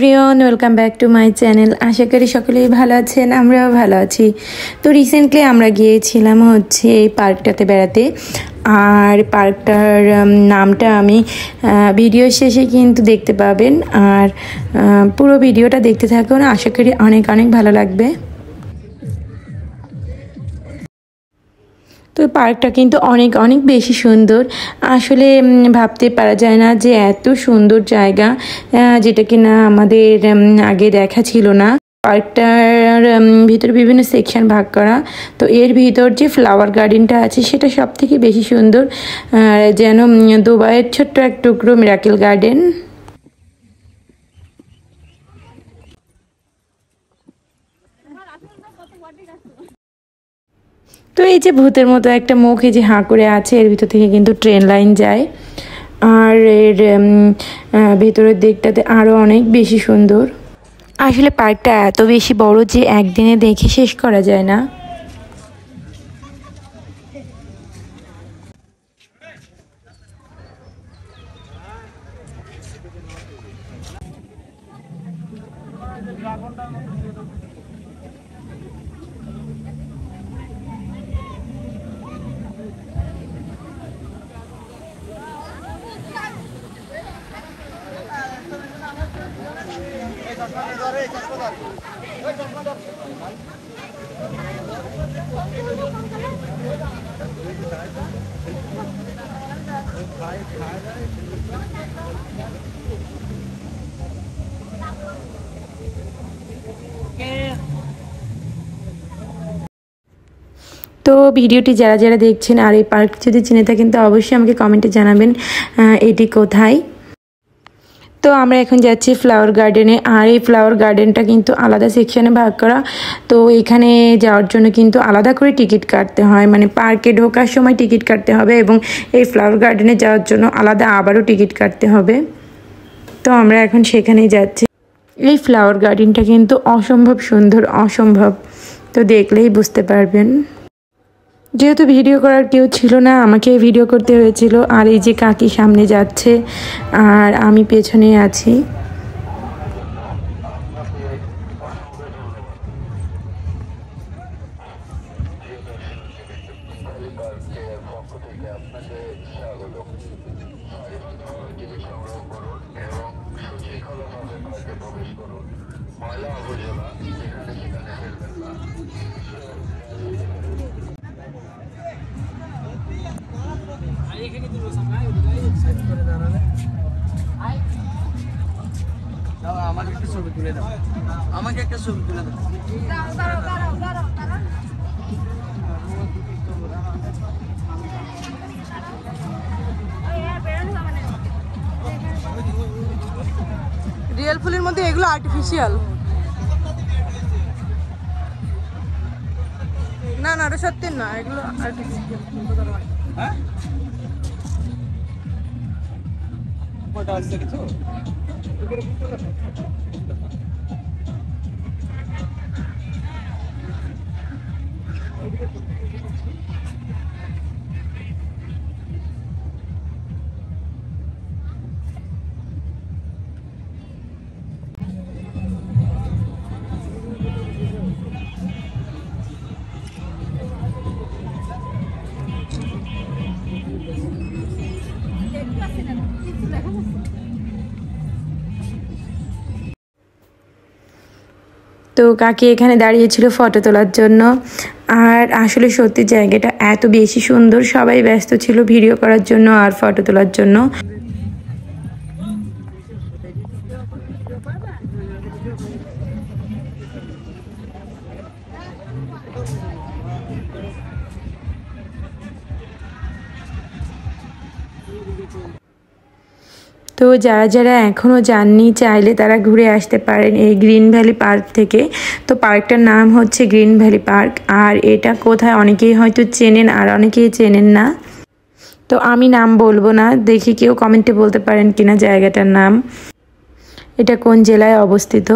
Everyone, welcome back to my channel. আশা করি সকলেই ভালো আছেন, আমরাও ভালো আছি। তো রিসেন্টলি আমরা গিয়েছিলাম হচ্ছে এই পার্কটাতে বেড়াতে। আর পার্কটার নামটা আমি ভিডিও শেষে কিন্তু দেখতে পাবেন। আর পুরো ভিডিওটা দেখতে থাকুন, আশা করি অনেক অনেক ভালো লাগবে। তো পার্কটা কিন্তু অনেক অনেক বেশি সুন্দর। আসলে ভাবতে পারা যায় না যে এত সুন্দর জায়গা, যেটা কিনা আমাদের আগে দেখা ছিল না। পার্কটার ভিতরে বিভিন্ন সেকশন ভাগ করা। তো এর ভিতর যে ফ্লাওয়ার গার্ডেনটা আছে সেটা সব থেকে বেশি সুন্দর, যেন দুবাইয়ের ছোট্ট এক টুকরো মিরাকেল গার্ডেন। তো এই যে ভূতের মতো একটা মুখ এই যে হাঁ করে আছে, এর ভিতর থেকে কিন্তু ট্রেন লাইন যায়। আর এর ভেতরের দিকটাতে আরও অনেক বেশি সুন্দর। আসলে পার্কটা এত বেশি বড় যে একদিনে দেখে শেষ করা যায় না। তো ভিডিওটি যারা যারা দেখছেন আর এই পার্ক যদি চিনে থাকেন তো অবশ্যই আমাকে কমেন্টে জানাবেন এটি কোথায়। তো আমরা এখন যাচ্ছি ফ্লাওয়ার গার্ডেনে। আর এই ফ্লাওয়ার গার্ডেনটা কিন্তু আলাদা সেকশনে ভাগ করা। তো এখানে যাওয়ার জন্য কিন্তু আলাদা করে টিকিট কাটতে হয়, মানে পার্কে ঢোকার সময় টিকিট কাটতে হবে এবং এই ফ্লাওয়ার গার্ডেনে যাওয়ার জন্য আলাদা আবারও টিকিট কাটতে হবে। তো আমরা এখন সেখানেই যাচ্ছি। এই ফ্লাওয়ার গার্ডেনটা কিন্তু অসম্ভব সুন্দর, অসম্ভব। তো দেখলেই বুঝতে পারবেন। যেহেতু ভিডিও করার কেউ ছিল না, আমাকে ভিডিও করতে হয়েছিল। আর এই যে কাকি সামনে যাচ্ছে আর আমি পেছনে আছি। আমাকে একটা ছবি তুলে দাও, আমাকে একটা ছবি তুলে দাও। রিয়েল ফুলের মধ্যে এগুলো আর্টিফিশিয়াল। না না, ওটা সত্যি না, এগুলো আর্টিফিশিয়াল। হ্যাঁ ওটা আছে কিছু। তো কাকি এখানে দাঁড়িয়েছিল ফটো তোলার জন্য। আর আসলে সত্যি জায়গাটা এত বেশি সুন্দর, সবাই ব্যস্ত ছিল ভিডিও করার জন্য আর ফটো তোলার জন্য। তো যারা যারা এখনও যাননি চাইলে তারা ঘুরে আসতে পারেন এই গ্রিন ভ্যালি পার্ক থেকে। তো পার্কটার নাম হচ্ছে গ্রিন ভ্যালি পার্ক। আর এটা কোথায় অনেকেই হয়তো চেনেন আর অনেকেই চেনেন না। তো আমি নাম বলবো না, দেখি কেউ কমেন্টে বলতে পারেন কিনা জায়গাটার নাম, এটা কোন জেলায় অবস্থিত।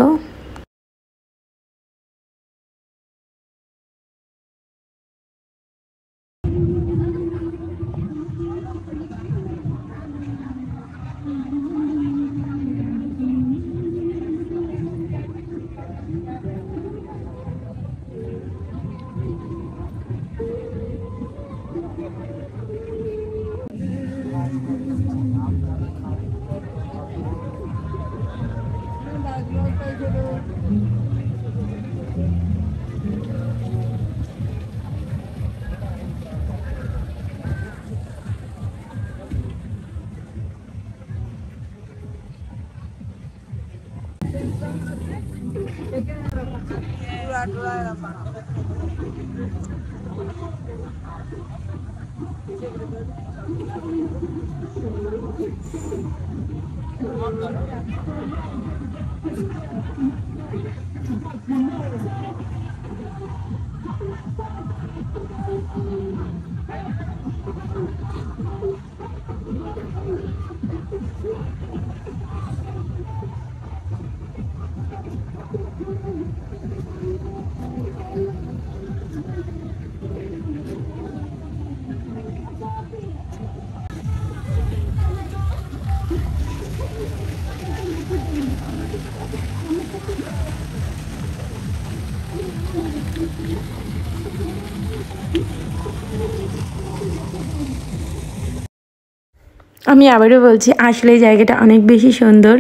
আমি আবারও বলছি, আসলে এই জায়গাটা অনেক বেশি সুন্দর।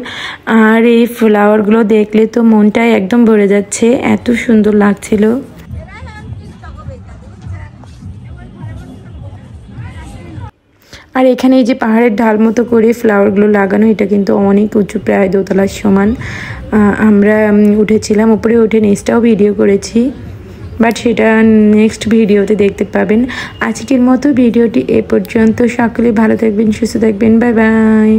আর এই ফ্লাওয়ারগুলো দেখলে তো মনটাই একদম ভরে যাচ্ছে, এত সুন্দর লাগছিল। আর এখানে এই যে পাহাড়ের ঢাল মতো করে ফ্লাওয়ারগুলো লাগানো, এটা কিন্তু অনেক উঁচু, প্রায় দোতলার সমান। আমরা উঠেছিলাম, উপরে উঠে নিচটাও ভিডিও করেছি, বাট সেটা নেক্সট ভিডিওতে দেখতে পাবেন। আজকের মতো ভিডিওটি এ পর্যন্ত। সকলে ভালো থাকবেন, সুস্থ থাকবেন, বাই বাই।